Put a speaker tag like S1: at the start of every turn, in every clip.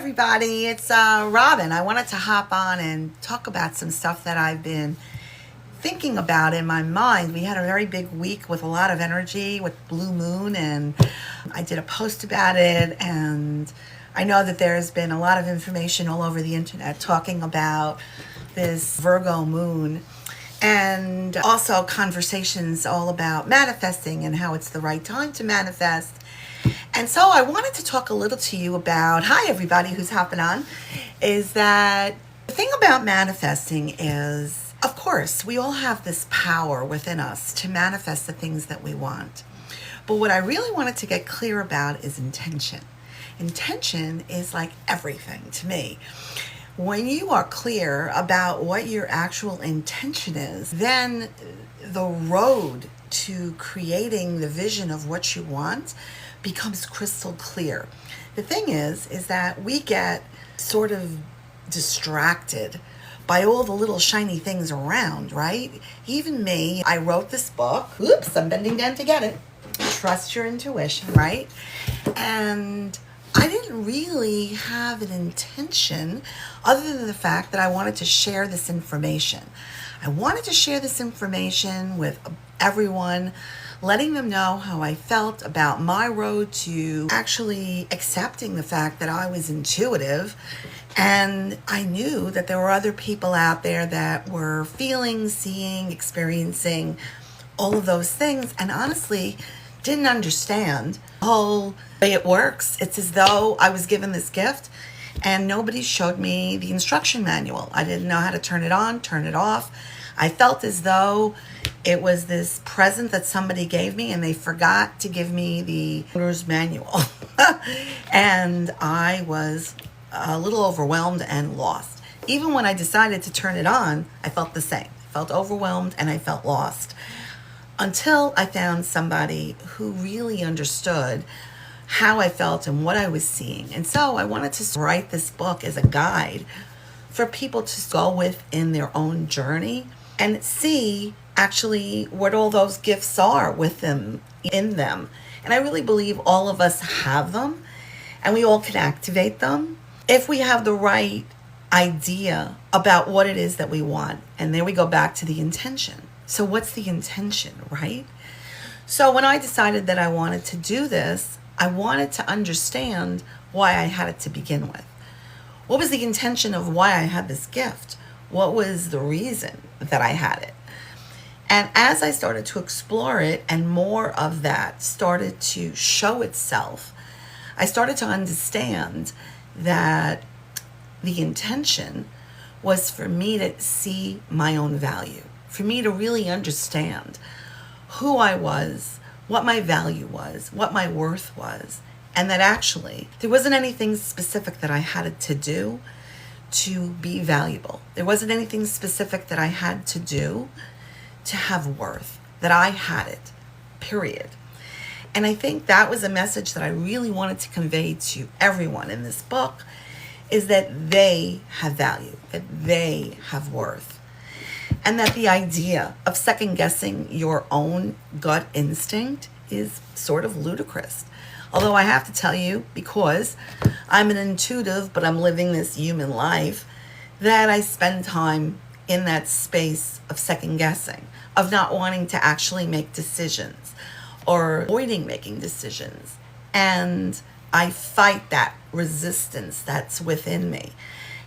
S1: everybody, it's Robin. I wanted to hop on and talk about some stuff that I've been thinking about in my mind. We had a very big week with a lot of energy with Blue Moon, and I did a post about it, and I know that there's been a lot of information all over the internet talking about this Virgo Moon, and also conversations all about manifesting and how it's the right time to manifest. And so I wanted to talk a little to you about, hi everybody who's hopping on, is that the thing about manifesting is, of course, we all have this power within us to manifest the things that we want. But what I really wanted to get clear about is intention. Intention is like everything to me. When you are clear about what your actual intention is, then the road to creating the vision of what you want becomes crystal clear. The thing is that we get sort of distracted by all the little shiny things around, right? Even me, I wrote this book. Oops, I'm bending down to get it. Trust your intuition, right? And I didn't really have an intention other than the fact that I wanted to share this information. I wanted to share this information with everyone, letting them know how I felt about my road to actually accepting the fact that I was intuitive. And I knew that there were other people out there that were feeling, seeing, experiencing all of those things, and honestly didn't understand the whole way it works. It's as though I was given this gift and nobody showed me the instruction manual. I didn't know how to turn it on, turn it off. I felt as though it was this present that somebody gave me and they forgot to give me the owner's manual. And I was a little overwhelmed and lost. Even when I decided to turn it on, I felt the same. I felt overwhelmed and I felt lost. Until I found somebody who really understood how I felt and what I was seeing. And so I wanted to write this book as a guide for people to go with in their own journey and see actually what all those gifts are with them, in them. And I really believe all of us have them and we all can activate them if we have the right idea about what it is that we want. And there we go back to the intention. So what's the intention, right? So when I decided that I wanted to do this, I wanted to understand why I had it to begin with. What was the intention of why I had this gift? What was the reason that I had it? And as I started to explore it and more of that started to show itself, I started to understand that the intention was for me to see my own value, for me to really understand who I was, what my value was, what my worth was, and that actually there wasn't anything specific that I had to do to be valuable. There wasn't anything specific that I had to do to have worth, that I had it, period. And I think that was a message that I really wanted to convey to everyone in this book, is that they have value, that they have worth. And that the idea of second guessing your own gut instinct is sort of ludicrous. Although I have to tell you, because I'm an intuitive, but I'm living this human life, that I spend time in that space of second guessing, of not wanting to actually make decisions or avoiding making decisions. And I fight that resistance that's within me.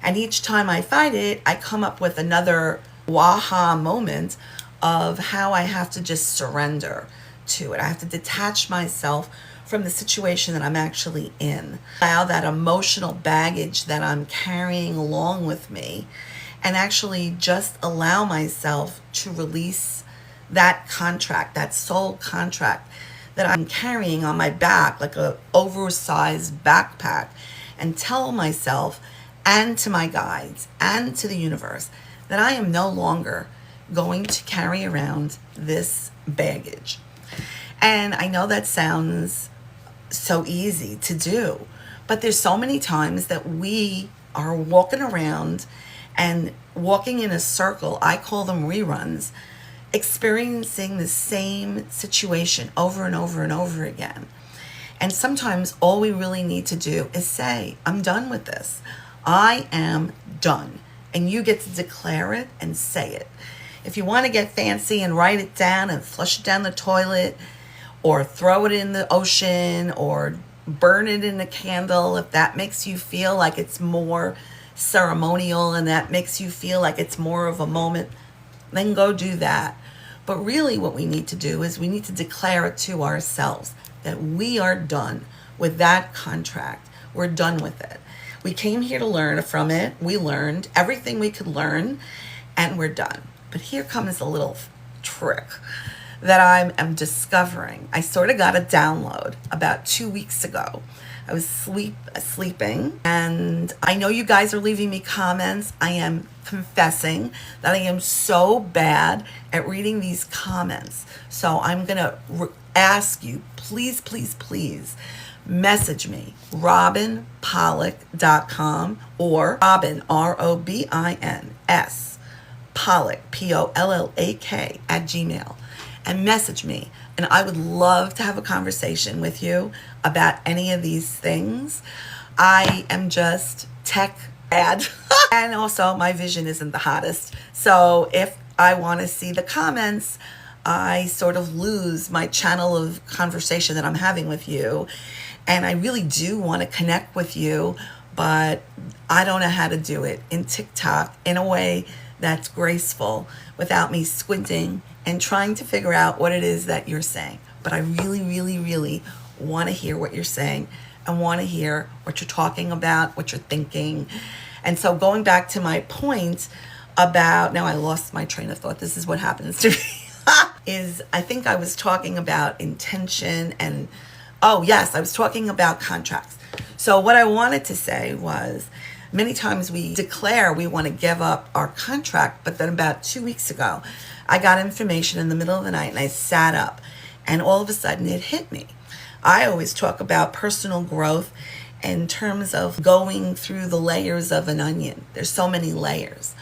S1: And each time I fight it, I come up with another waha moment of how I have to just surrender to it. I have to detach myself from the situation that I'm actually in. Allow that emotional baggage that I'm carrying along with me and actually just allow myself to release that contract, that soul contract that I'm carrying on my back like an oversized backpack, and tell myself and to my guides and to the universe that I am no longer going to carry around this baggage. And I know that sounds so easy to do, but there's so many times that we are walking around and walking in a circle. I call them reruns, experiencing the same situation over and over and over again. And sometimes all we really need to do is say, I'm done with this. I am done. And you get to declare it and say it. If you want to get fancy and write it down and flush it down the toilet, or throw it in the ocean, or burn it in a candle, if that makes you feel like it's more ceremonial and that makes you feel like it's more of a moment, then go do that. But really what we need to do is we need to declare it to ourselves that we are done with that contract. We're done with it. We came here to learn from it. We learned everything we could learn, and we're done. But here comes a little trick that I am discovering. I sort of got a download about 2 weeks ago. I was sleeping, and I know you guys are leaving me comments. I am confessing that I am so bad at reading these comments. So I'm going to ask you, please, please, please, message me, robinpollock.com, or Robin, ROBINS, Pollock, POLLAK, at Gmail. And message me, and I would love to have a conversation with you about any of these things. I am just tech bad, and also my vision isn't the hottest. So if I want to see the comments, I sort of lose my channel of conversation that I'm having with you. And I really do want to connect with you, but I don't know how to do it in TikTok in a way that's graceful without me squinting and trying to figure out what it is that you're saying. But I really, really, really want to hear what you're saying and want to hear what you're talking about, what you're thinking. And so going back to my point about, now I lost my train of thought. This is what happens to me. Is I think I was talking about intention and, oh yes, I was talking about contracts. So what I wanted to say was, many times we declare we want to give up our contract, but then about 2 weeks ago, I got information in the middle of the night and I sat up and all of a sudden it hit me. I always talk about personal growth in terms of going through the layers of an onion. There's so many layers.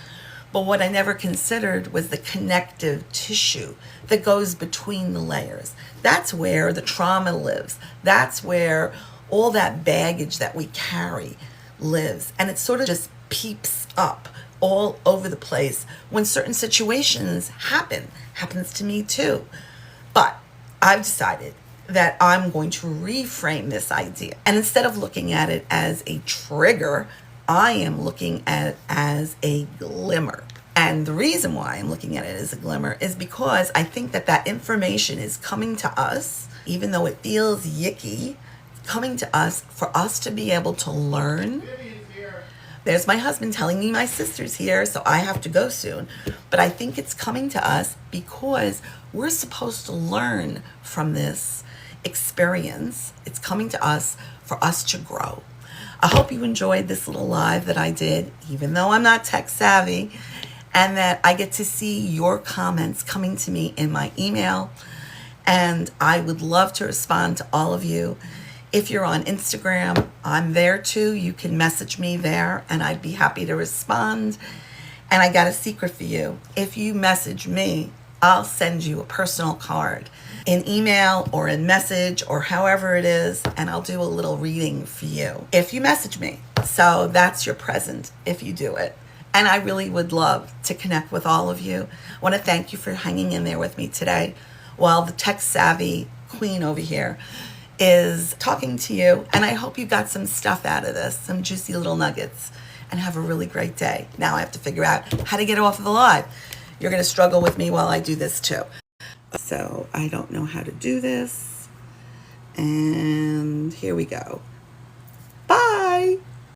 S1: But what I never considered was the connective tissue that goes between the layers. That's where the trauma lives. That's where all that baggage that we carry lives. And it sort of just peeps up all over the place when certain situations happens to me too. But I've decided that I'm going to reframe this idea, and instead of looking at it as a trigger, I am looking at it as a glimmer. And the reason why I'm looking at it as a glimmer is because I think that that information is coming to us, even though it feels yicky, coming to us for us to be able to learn. There's my husband telling me my sister's here, so I have to go soon. But I think it's coming to us because we're supposed to learn from this experience. It's coming to us for us to grow. I hope you enjoyed this little live that I did, even though I'm not tech savvy, and that I get to see your comments coming to me in my email. And I would love to respond to all of you. If you're on Instagram, I'm there too. You can message me there and I'd be happy to respond. And I got a secret for you. If you message me, I'll send you a personal card in email or in message or however it is, and I'll do a little reading for you if you message me. So that's your present if you do it. And I really would love to connect with all of you. I want to thank you for hanging in there with me today while the tech savvy queen over here is talking to you. And I hope you got some stuff out of this, some juicy little nuggets, and have a really great day. Now I have to figure out how to get off of the live. You're going to struggle with me while I do this too. So I don't know how to do this. And here we go.